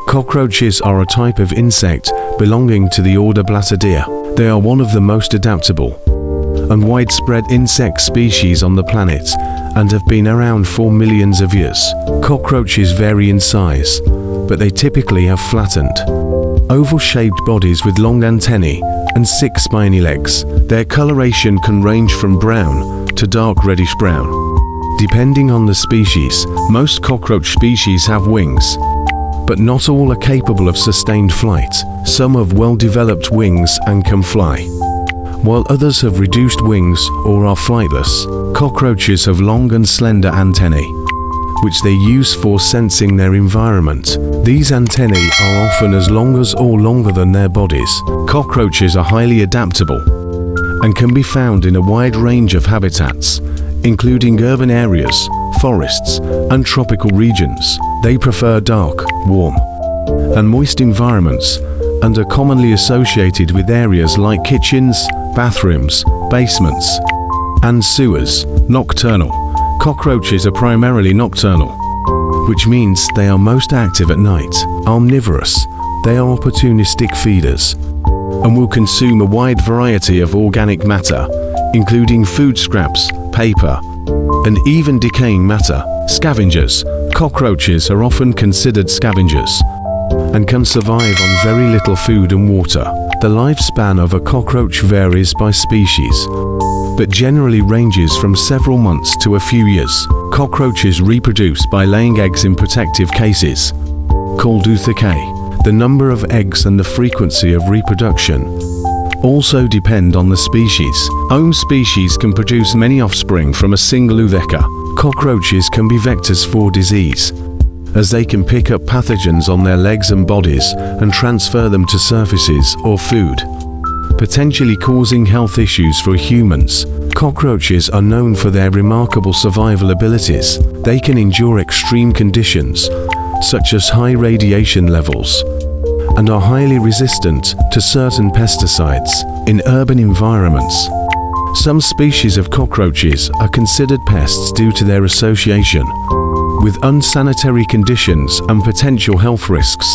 Cockroaches are a type of insect belonging to the order Blattodea. They are one of the most adaptable and widespread insect species on the planet and have been around for millions of years. Cockroaches vary in size, but they typically have flattened, oval-shaped bodies with long antennae and 6 spiny legs. Their coloration can range from brown to dark reddish-brown, depending on the species. Most cockroach species have wings, but not all are capable of sustained flight. Some have well-developed wings and can fly, while others have reduced wings or are flightless. Cockroaches have long and slender antennae, which they use for sensing their environment. These antennae are often as long as or longer than their bodies. Cockroaches are highly adaptable and can be found in a wide range of habitats, including urban areas, forests, and tropical regions. They prefer dark, warm, and moist environments and are commonly associated with areas like kitchens, bathrooms, basements, and sewers. Nocturnal. Cockroaches are primarily nocturnal, which means they are most active at night. Omnivorous. They are opportunistic feeders and will consume a wide variety of organic matter, including food scraps, paper, and even decaying matter. Scavengers. Cockroaches are often considered scavengers and can survive on very little food and water. The lifespan of a cockroach varies by species, but generally ranges from several months to a few years. Cockroaches reproduce by laying eggs in protective cases, called oothecae. The number of eggs and the frequency of reproduction also depend on the species. Some species can produce many offspring from a single ootheca. Cockroaches can be vectors for disease, as they can pick up pathogens on their legs and bodies and transfer them to surfaces or food, potentially causing health issues for humans. Cockroaches are known for their remarkable survival abilities. They can endure extreme conditions, such as high radiation levels, and are highly resistant to certain pesticides. In urban environments, some species of cockroaches are considered pests due to their association with unsanitary conditions and potential health risks.